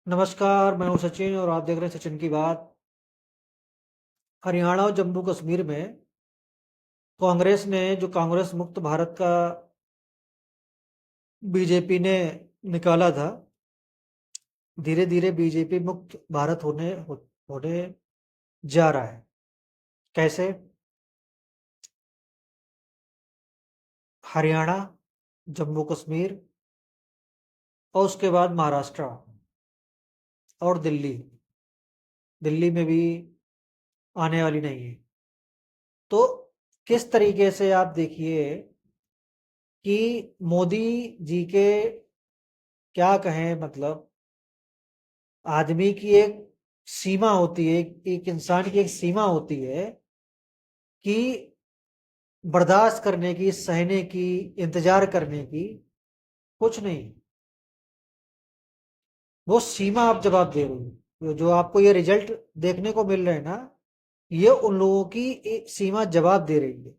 नमस्कार, मैं हूँ सचिन और आप देख रहे हैं सचिन की बात। हरियाणा और जम्मू कश्मीर में कांग्रेस ने जो कांग्रेस मुक्त भारत का बीजेपी ने निकाला था, धीरे धीरे बीजेपी मुक्त भारत होने जा रहा है। कैसे? हरियाणा, जम्मू कश्मीर और उसके बाद महाराष्ट्र और दिल्ली। दिल्ली में भी आने वाली नहीं है। तो किस तरीके से आप देखिए कि मोदी जी के क्या कहें, मतलब आदमी की एक सीमा होती है, एक इंसान की एक सीमा होती है कि बर्दाश्त करने की, सहने की, इंतजार करने की। कुछ नहीं, वो सीमा आप जवाब दे रही हो। जो आपको ये रिजल्ट देखने को मिल रहे हैं ना, ये उन लोगों की एक सीमा जवाब दे रही है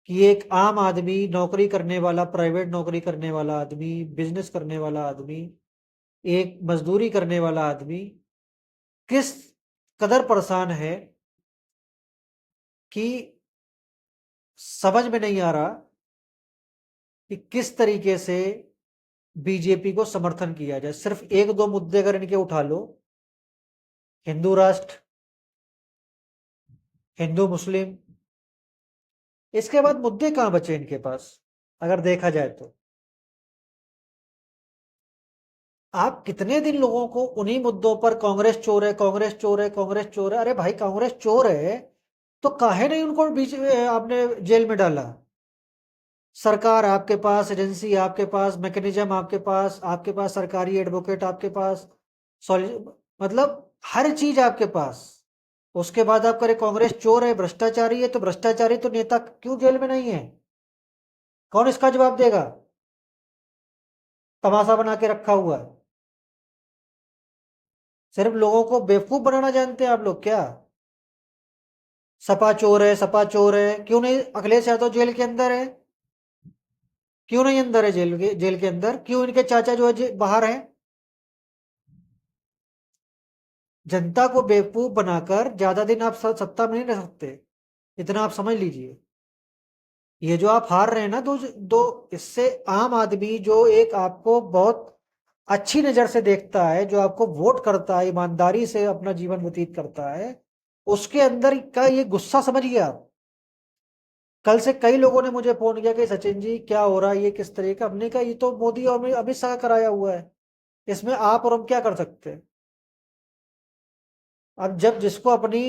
कि एक आम आदमी, नौकरी करने वाला, प्राइवेट नौकरी करने वाला आदमी, बिजनेस करने वाला आदमी, एक मजदूरी करने वाला आदमी किस कदर परेशान है कि समझ में नहीं आ रहा कि किस तरीके से बीजेपी को समर्थन किया जाए। सिर्फ एक दो मुद्दे अगर इनके उठा लो, हिंदू राष्ट्र, हिंदू मुस्लिम, इसके बाद मुद्दे कहां बचे इनके पास? अगर देखा जाए तो आप कितने दिन लोगों को उन्हीं मुद्दों पर कांग्रेस चोर है, कांग्रेस चोर है, कांग्रेस चोर है। अरे भाई, कांग्रेस चोर है तो काहे नहीं उनको बीच आपने जेल में डाला? सरकार आपके पास, एजेंसी आपके पास, मैकेनिज्म आपके पास सरकारी एडवोकेट आपके पास, मतलब हर चीज आपके पास। उसके बाद आप करें कांग्रेस चोर है, भ्रष्टाचारी है, तो भ्रष्टाचारी तो नेता क्यों जेल में नहीं है? कौन इसका जवाब देगा? तमाशा बना के रखा हुआ है। सिर्फ लोगों को बेवकूफ बनाना जानते हैं आप लोग क्या? सपा चोर है, सपा चोर है, क्यों नहीं अखिलेश यादव जेल के अंदर है? क्यों नहीं अंदर है जेल के अंदर? क्यों इनके चाचा जो है बाहर है? जनता को बेवकूफ बनाकर ज्यादा दिन आप सत्ता में नहीं रह सकते, इतना आप समझ लीजिए। ये जो आप हार रहे हैं ना, दो दो इससे आम आदमी जो एक आपको बहुत अच्छी नजर से देखता है, जो आपको वोट करता है, ईमानदारी से अपना जीवन व्यतीत करता है, उसके अंदर का ये गुस्सा समझिए आप। कल से कई लोगों ने मुझे फोन किया कि सचिन जी क्या हो रहा है, ये किस तरह का? हमने कहा ये तो मोदी और अमित शाह का कराया हुआ है, इसमें आप और हम क्या कर सकते हैं? अब जब जिसको अपनी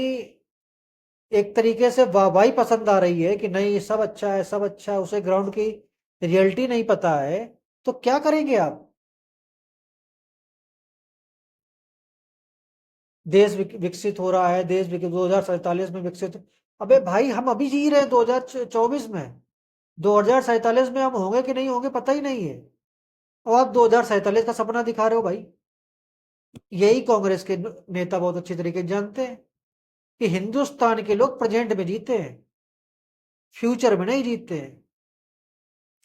एक तरीके से वाहवाही पसंद आ रही है कि नहीं ये सब अच्छा है, सब अच्छा है, उसे ग्राउंड की रियलिटी नहीं पता है, तो क्या करेंगे आप? देश विकसित हो रहा है, देश 2047 में विकसित। अबे भाई, हम अभी जी रहे हैं 2024 में। 2047 में हम होंगे कि नहीं होंगे पता ही नहीं है, और आप 2047 का सपना दिखा रहे हो भाई। यही कांग्रेस के नेता बहुत अच्छी तरीके से जानते हैं कि हिंदुस्तान के लोग प्रेजेंट में जीते हैं, फ्यूचर में नहीं जीते हैं।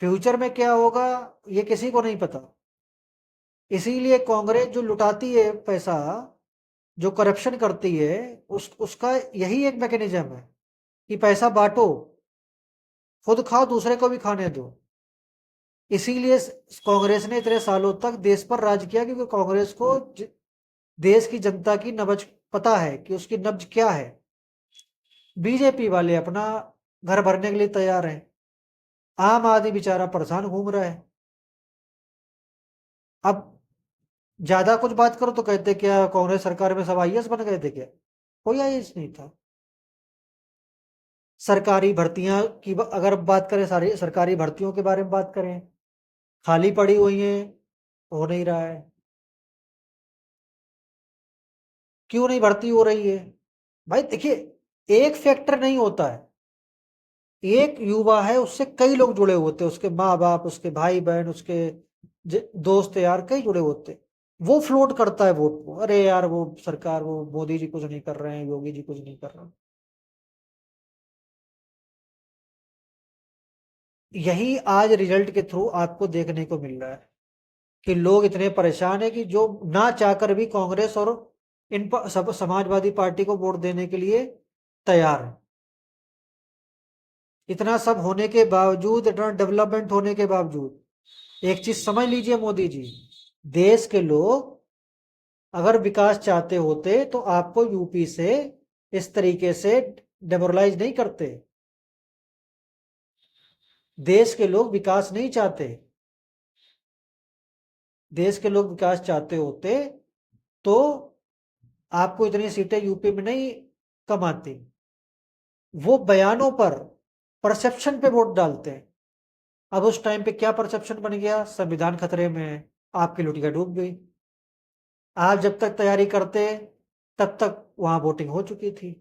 फ्यूचर में क्या होगा ये किसी को नहीं पता। इसीलिए कांग्रेस जो लुटाती है पैसा, जो करप्शन करती है, उसका यही एक मैकेनिज्म है कि पैसा बांटो, खुद खाओ, दूसरे को भी खाने दो। इसीलिए कांग्रेस ने इतने सालों तक देश पर राज किया, क्योंकि कांग्रेस को देश की जनता की नब्ज पता है कि उसकी नब्ज क्या है। बीजेपी वाले अपना घर भरने के लिए तैयार हैं, आम आदमी बेचारा परेशान घूम रहा है। अब ज्यादा कुछ बात करो तो कहते क्या कांग्रेस सरकार में सब आईएएस बन गए थे क्या? कोई आईएएस नहीं था। सरकारी भर्तियां की अगर बात करें, सारी सरकारी भर्तियों के बारे में बात करें, खाली पड़ी हुई हैं, हो नहीं रहा है। क्यों नहीं भर्ती हो रही है? भाई देखिए, एक फैक्टर नहीं होता है। एक युवा है, उससे कई लोग जुड़े होते हैं, उसके माँ बाप, उसके भाई बहन, उसके दोस्त यार कई जुड़े होते हैं। वो फ्लोट करता है वोट को, अरे यार वो सरकार, वो मोदी जी कुछ नहीं कर रहे हैं, योगी जी कुछ नहीं कर रहे हैं। यही आज रिजल्ट के थ्रू आपको देखने को मिल रहा है। कि लोग इतने परेशान है कि जो ना चाहकर भी कांग्रेस और सब समाजवादी पार्टी को वोट देने के लिए तैयार है। इतना सब होने के बावजूद, इतना डेवलपमेंट होने के बावजूद, एक चीज समझ लीजिए मोदी जी, देश के लोग अगर विकास चाहते होते तो आपको यूपी से इस तरीके से डेमोरलाइज नहीं करते। देश के लोग विकास नहीं चाहते। देश के लोग विकास चाहते होते तो आपको इतनी सीटें यूपी में नहीं कम आती। वो बयानों पर, परसेप्शन पे वोट डालते हैं। अब उस टाइम पे क्या परसेप्शन बन गया, संविधान खतरे में है, आपकी लुटिया डूब गई। आप जब तक तैयारी करते तब तक वहां वोटिंग हो चुकी थी।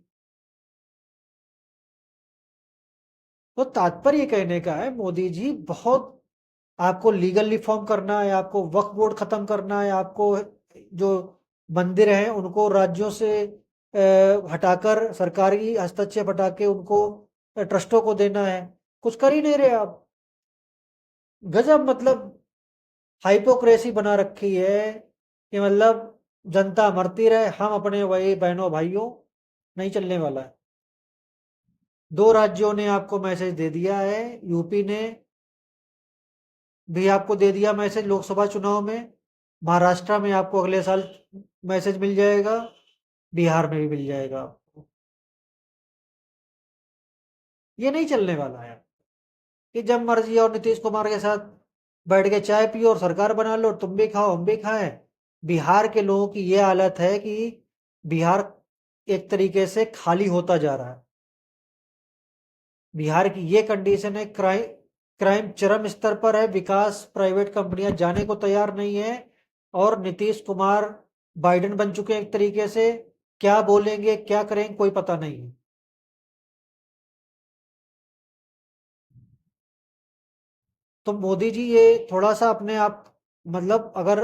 तो तात्पर्य कहने का है मोदी जी, बहुत आपको लीगल रिफॉर्म करना है, आपको वक्फ बोर्ड खत्म करना है, आपको जो मंदिर हैं उनको राज्यों से हटाकर, सरकारी हस्तक्षेप हटा के उनको ट्रस्टों को देना है। कुछ कर ही नहीं रहे आप। गजब, मतलब हाइपोक्रेसी बना रखी है कि मतलब जनता मरती रहे, हम अपने वही बहनों भाइयों, नहीं चलने वाला है। दो राज्यों ने आपको मैसेज दे दिया है। यूपी ने भी आपको दे दिया मैसेज लोकसभा चुनाव में। महाराष्ट्र में आपको अगले साल मैसेज मिल जाएगा। बिहार में भी मिल जाएगा आपको। ये नहीं चलने वाला है कि जब मर्जी और नीतीश कुमार के साथ बैठ के चाय पियो और सरकार बना लो, तुम भी खाओ हम भी खाएं। बिहार के लोगों की ये हालत है कि बिहार एक तरीके से खाली होता जा रहा है। बिहार की ये कंडीशन है, क्राइम क्राइम चरम स्तर पर है, विकास प्राइवेट कंपनियां जाने को तैयार नहीं है। और नीतीश कुमार बाइडेन बन चुके हैं एक तरीके से। क्या बोलेंगे क्या करेंगे कोई पता नहीं है। तो मोदी जी ये थोड़ा सा अपने आप, मतलब अगर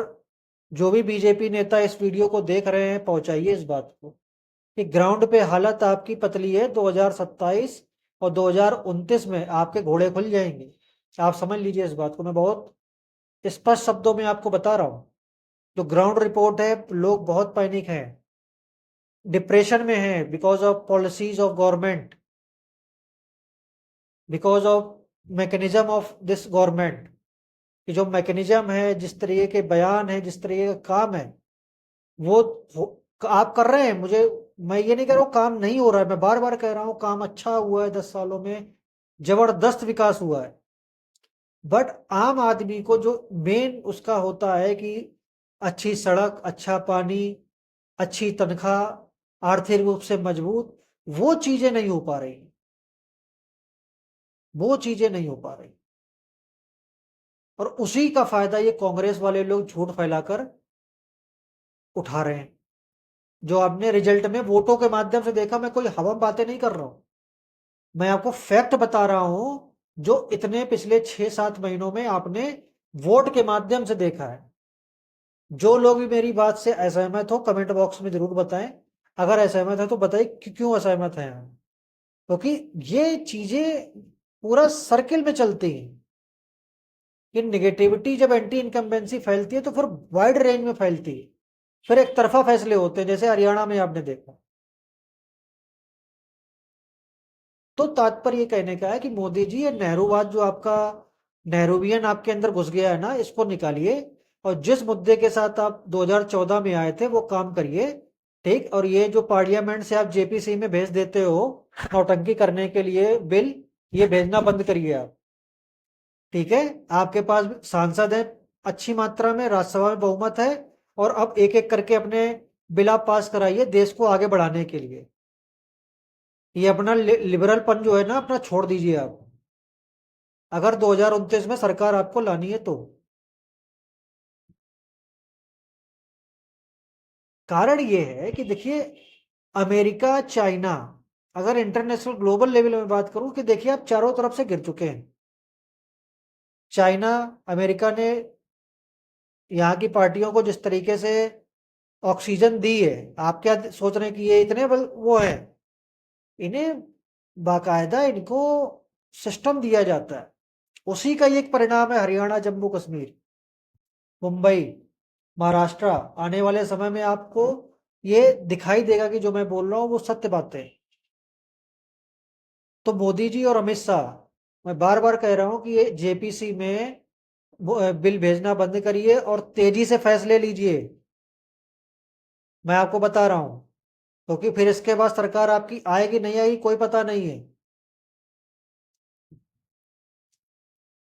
जो भी बीजेपी नेता इस वीडियो को देख रहे हैं, पहुंचाइए इस बात को कि ग्राउंड पे हालत आपकी पतली है। 2027 और 2029 में आपके घोड़े खुल जाएंगे। आप समझ लीजिए इस बात को, मैं बहुत स्पष्ट शब्दों में आपको बता रहा हूं। जो ग्राउंड रिपोर्ट है, लोग बहुत पैनिक हैं, डिप्रेशन में हैं, because of policies of government, because of mechanism of this government. कि जो मैकेनिज्म है, जिस तरीके के बयान है, जिस तरीके का काम है, वो आप कर रहे हैं। मुझे, मैं ये नहीं कह रहा हूँ काम नहीं हो रहा है, मैं बार बार कह रहा हूँ काम अच्छा हुआ है 10 सालों में। जबरदस्त विकास हुआ है। बट आम आदमी को जो मेन उसका होता है कि अच्छी सड़क, अच्छा पानी, अच्छी तनख्वाह, आर्थिक रूप से मजबूत, वो चीजें नहीं हो पा रही। वो चीजें नहीं हो पा रही। और उसी का फायदा ये कांग्रेस वाले लोग झूठ फैलाकर उठा रहे हैं। जो आपने रिजल्ट में वोटों के माध्यम से देखा, मैं कोई हवा बातें नहीं कर रहा हूं। मैं आपको फैक्ट बता रहा हूं, जो इतने पिछले 6-7 महीनों में आपने वोट के माध्यम से देखा है। जो लोग भी मेरी बात से असहमत हो, कमेंट बॉक्स में जरूर बताएं। अगर असहमत है तो बताइए कि क्यों असहमत है। क्योंकि ये चीजें पूरा सर्किल में चलती हैं कि निगेटिविटी जब एंटी इनकम्बेंसी फैलती है तो फिर वाइड रेंज में फैलती है। फिर एक तरफा फैसले होते हैं, जैसे हरियाणा में आपने देखा। तो तात्पर्य ये कहने का है कि मोदी जी, ये नेहरूवाद जो आपका नेहरूवियन आपके अंदर घुस गया है ना, इसको निकालिए। और जिस मुद्दे के साथ आप 2014 में आए थे वो काम करिए। ठीक। और ये जो पार्लियामेंट से आप जेपीसी में भेज देते हो नौटंकी करने के लिए बिल, ये भेजना बंद करिए आप। ठीक है। आपके पास सांसद है अच्छी मात्रा में, राज्यसभा में बहुमत है। और अब एक एक करके अपने बिल आप पास कराइए देश को आगे बढ़ाने के लिए। ये अपना लिबरलपन जो है ना, अपना छोड़ दीजिए आप, अगर 2029 में सरकार आपको लानी है तो। कारण ये है कि देखिए, अमेरिका, चाइना, अगर इंटरनेशनल ग्लोबल लेवल में बात करूं कि देखिए आप चारों तरफ से गिर चुके हैं। चाइना, अमेरिका ने यहाँ की पार्टियों को जिस तरीके से ऑक्सीजन दी है, आप क्या सोच रहे हैं कि ये इतने वो है। इन्हें बाकायदा इनको सिस्टम दिया जाता है। उसी का ही एक परिणाम है हरियाणा, जम्मू कश्मीर। मुंबई, महाराष्ट्र, आने वाले समय में आपको ये दिखाई देगा कि जो मैं बोल रहा हूँ वो सत्य बातें हैं। तो मोदी जी और अमित शाह, मैं बार बार कह रहा हूं कि ये जेपीसी में बिल भेजना बंद करिए और तेजी से फैसले लीजिए। मैं आपको बता रहा हूं, क्योंकि फिर इसके बाद सरकार आपकी आएगी नहीं आएगी कोई पता नहीं है।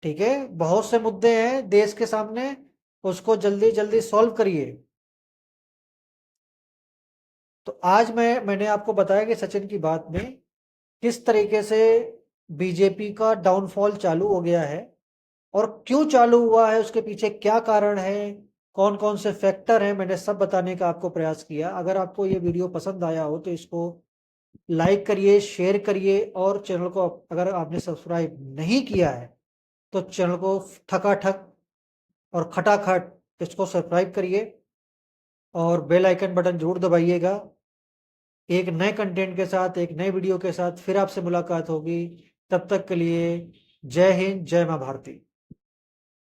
ठीक है, बहुत से मुद्दे हैं देश के सामने, उसको जल्दी जल्दी सॉल्व करिए। तो आज मैंने आपको बताया कि सचिन की बात में किस तरीके से बीजेपी का डाउनफॉल चालू हो गया है और क्यों चालू हुआ है, उसके पीछे क्या कारण है, कौन कौन से फैक्टर हैं, मैंने सब बताने का आपको प्रयास किया। अगर आपको ये वीडियो पसंद आया हो तो इसको लाइक करिए, शेयर करिए, और चैनल को अगर आपने सब्सक्राइब नहीं किया है तो चैनल को ठकाठक और खटाखट इसको सब्सक्राइब करिए और बेल आइकन बटन जरूर दबाइएगा। एक नए कंटेंट के साथ, एक नए वीडियो के साथ फिर आपसे मुलाकात होगी। तब तक के लिए जय हिंद, जय मां भारती।